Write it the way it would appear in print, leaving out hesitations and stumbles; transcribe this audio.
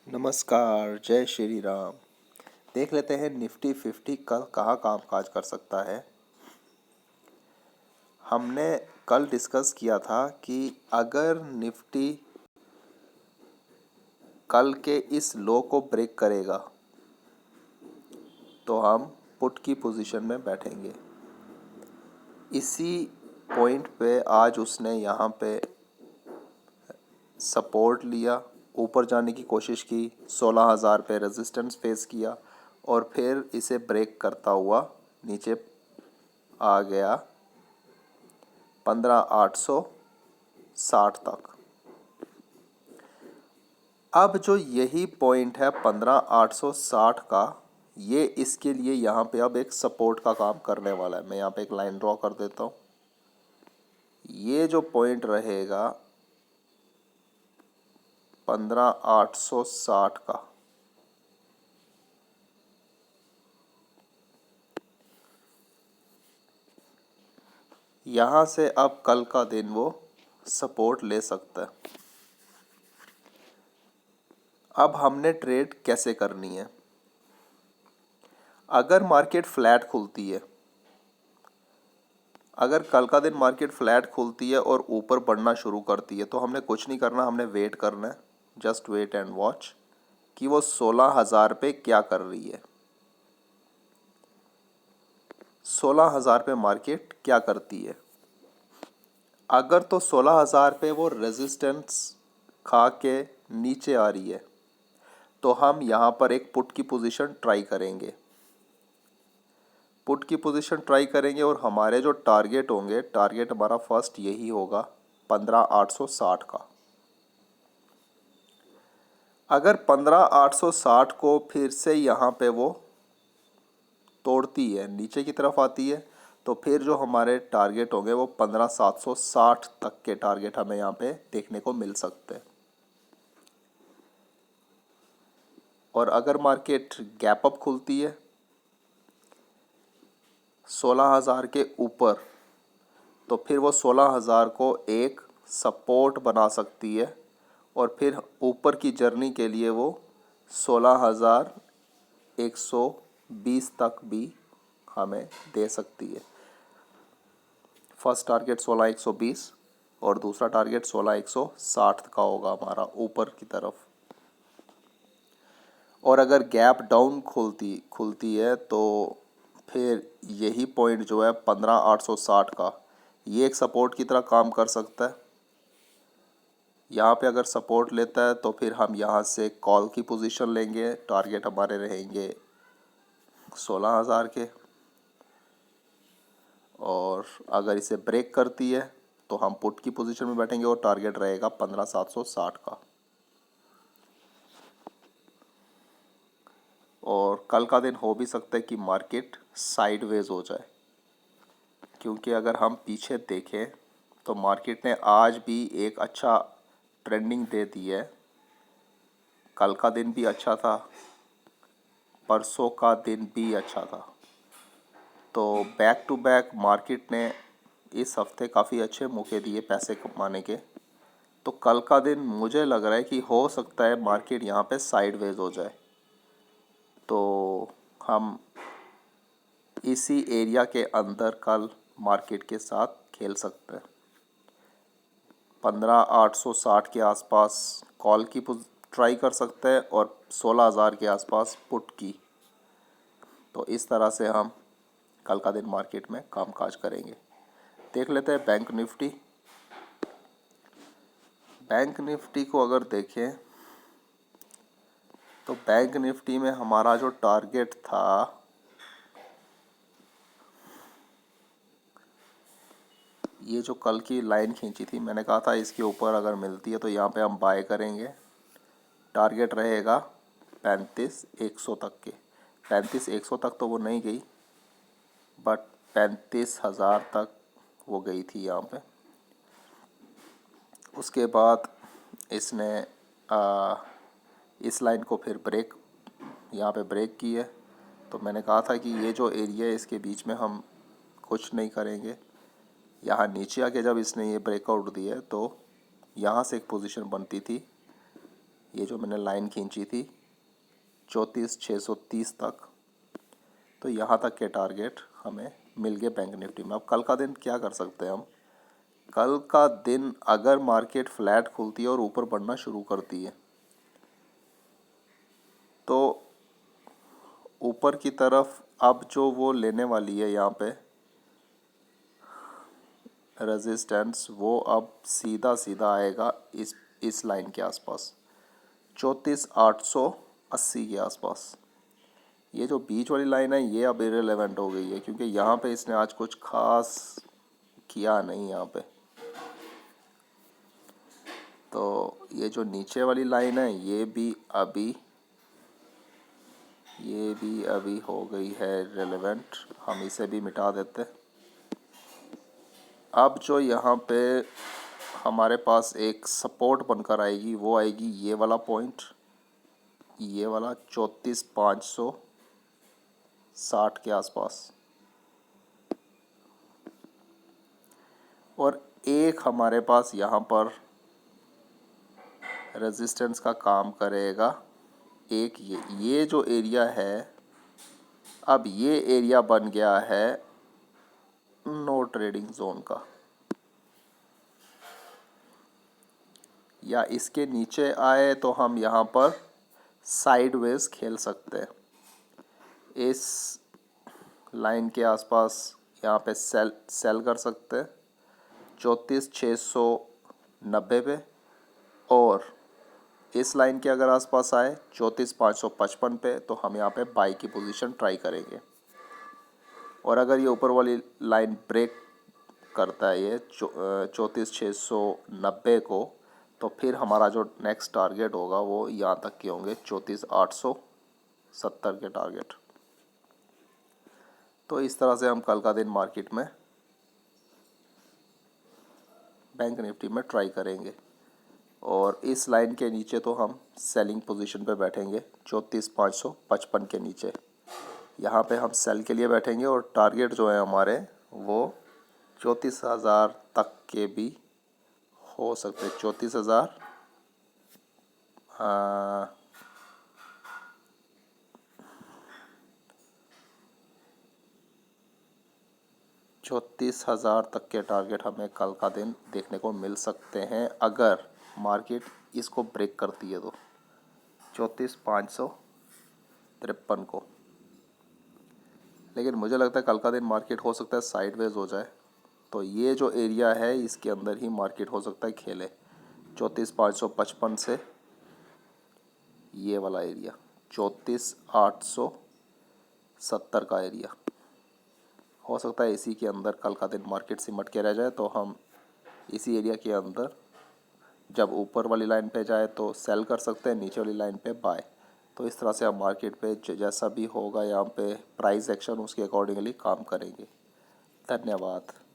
नमस्कार, जय श्री राम। देख लेते हैं निफ्टी 50 कल कहाँ कामकाज कर सकता है। हमने कल डिस्कस किया था कि अगर निफ्टी कल के इस लो को ब्रेक करेगा तो हम पुट की पोजीशन में बैठेंगे। इसी पॉइंट पे आज उसने यहाँ पे सपोर्ट लिया, ऊपर जाने की कोशिश की, 16,000 पे रेजिस्टेंस फेस किया और फिर इसे ब्रेक करता हुआ नीचे आ गया 15,860 तक। अब जो यही पॉइंट है 15,860 का, ये इसके लिए यहाँ पे अब एक सपोर्ट का काम करने वाला है। मैं यहाँ पे एक लाइन ड्रॉ कर देता हूँ। ये जो पॉइंट रहेगा 15,860 का, यहाँ से अब कल का दिन वो सपोर्ट ले सकता है। अब हमने ट्रेड कैसे करनी है। अगर मार्केट फ्लैट खुलती है, अगर कल का दिन मार्केट फ्लैट खुलती है और ऊपर बढ़ना शुरू करती है तो हमने कुछ नहीं करना, हमने वेट करना है। जस्ट वेट एंड वॉच कि वो 16,000 पे क्या कर रही है। 16,000 पे मार्केट क्या करती है। अगर तो 16,000 पे वो रेजिस्टेंस खा के नीचे आ रही है तो हम यहाँ पर एक पुट की पोजीशन ट्राई करेंगे। पुट की पोजीशन ट्राई करेंगे और हमारे जो टारगेट होंगे, टारगेट हमारा फर्स्ट यही होगा 15,860 का। अगर 15,860 को फिर से यहाँ पे वो तोड़ती है, नीचे की तरफ आती है, तो फिर जो हमारे टारगेट होंगे वो 15,760 तक के टारगेट हमें यहाँ पे देखने को मिल सकते हैं। और अगर मार्केट गैप अप खुलती है 16,000 के ऊपर, तो फिर वो 16,000 को एक सपोर्ट बना सकती है और फिर ऊपर की जर्नी के लिए वो 16,120 तक भी हमें दे सकती है। फर्स्ट टारगेट 16,120 और दूसरा टारगेट 16,160 का होगा हमारा ऊपर की तरफ। और अगर गैप डाउन खुलती है तो फिर यही पॉइंट जो है 15,860 का, ये एक सपोर्ट की तरह काम कर सकता है। यहाँ पे अगर सपोर्ट लेता है तो फिर हम यहाँ से कॉल की पोजीशन लेंगे। टारगेट हमारे रहेंगे 16,000 के। और अगर इसे ब्रेक करती है तो हम पुट की पोजीशन में बैठेंगे और टारगेट रहेगा 15,760 का। और कल का दिन हो भी सकता है कि मार्केट साइडवेज हो जाए, क्योंकि अगर हम पीछे देखें तो मार्केट ने आज भी एक अच्छा ट्रेंडिंग दे दी है। कल का दिन भी अच्छा था, परसों का दिन भी अच्छा था। तो बैक टू बैक मार्केट ने इस हफ्ते काफ़ी अच्छे मौके दिए पैसे कमाने के। तो कल का दिन मुझे लग रहा है कि हो सकता है मार्केट यहाँ पे साइडवेज हो जाए, तो हम इसी एरिया के अंदर कल मार्केट के साथ खेल सकते हैं। 15,860 के आसपास कॉल की ट्राई कर सकते हैं और 16,000 के आसपास पुट की। तो इस तरह से हम कल का दिन मार्केट में कामकाज करेंगे। देख लेते हैं बैंक निफ्टी। बैंक निफ्टी को अगर देखें तो बैंक निफ्टी में हमारा जो टारगेट था ये जो कल की लाइन खींची थी, मैंने कहा था इसके ऊपर अगर मिलती है तो यहाँ पे हम बाय करेंगे। टारगेट रहेगा 35,100 तक के। 35,100 तक तो वो नहीं गई, बट 35,000 तक वो गई थी यहाँ पे। उसके बाद इसने इस लाइन को फिर यहाँ पे ब्रेक की है। तो मैंने कहा था कि ये जो एरिया है इसके बीच में हम कुछ नहीं करेंगे। यहाँ नीचे आके जब इसने ये ब्रेकआउट दिया है तो यहाँ से एक पोजीशन बनती थी ये जो मैंने लाइन खींची थी 34,630 तक, तो यहाँ तक के टारगेट हमें मिल गए बैंक निफ्टी में। अब कल का दिन क्या कर सकते हैं हम? कल का दिन अगर मार्केट फ्लैट खुलती है और ऊपर बढ़ना शुरू करती है तो ऊपर की तरफ अब जो वो लेने वाली है यहाँ पे रेजिस्टेंस, वो अब सीधा सीधा आएगा इस लाइन के आसपास 34,880 के आसपास। ये जो बीच वाली लाइन है ये अब इररिलेवेंट हो गई है, क्योंकि यहाँ पे इसने आज कुछ खास किया नहीं यहाँ पे। तो ये जो नीचे वाली लाइन है ये भी अभी हो गई है रिलेवेंट, हम इसे भी मिटा देते। अब जो यहाँ पे हमारे पास एक सपोर्ट बनकर आएगी वो आएगी ये वाला पॉइंट, ये वाला 34,560 के आसपास। और एक हमारे पास यहाँ पर रेजिस्टेंस का काम करेगा एक ये जो एरिया है, अब ये एरिया बन गया है नो ट्रेडिंग जोन का, या इसके नीचे आए तो हम यहाँ पर साइडवेज खेल सकते हैं। इस लाइन के आसपास यहाँ पे सेल कर सकते हैं 34,690 पे, और इस लाइन के अगर आसपास आए 34,555 पे तो हम यहाँ पे बाई की पोजीशन ट्राई करेंगे। और अगर ये ऊपर वाली लाइन ब्रेक करता है ये 34,690 को, तो फिर हमारा जो नेक्स्ट टारगेट होगा वो यहाँ तक के होंगे 34,870 के टारगेट। तो इस तरह से हम कल का दिन मार्केट में बैंक निफ्टी में ट्राई करेंगे। और इस लाइन के नीचे तो हम सेलिंग पोजीशन पे बैठेंगे 34,555 के नीचे, यहाँ पे हम सेल के लिए बैठेंगे। और टारगेट जो है हमारे वो 34,000 तक के भी हो सकते हैं। 34,000 34,000 तक के टारगेट हमें कल का दिन देखने को मिल सकते हैं, अगर मार्केट इसको ब्रेक करती है तो 34,553 को। लेकिन मुझे लगता है कल का दिन मार्केट हो सकता है साइडवेज हो जाए, तो ये जो एरिया है इसके अंदर ही मार्केट हो सकता है खेले 34,555 से ये वाला एरिया 34,870 का एरिया हो सकता है। इसी के अंदर कल का दिन मार्केट सिमट के रह जाए, तो हम इसी एरिया के अंदर जब ऊपर वाली लाइन पे जाए तो सेल कर सकते हैं, नीचे वाली लाइन पे बाय। तो इस तरह से हम मार्केट पे जैसा भी होगा यहाँ पे प्राइस एक्शन उसके अकॉर्डिंगली काम करेंगे। धन्यवाद।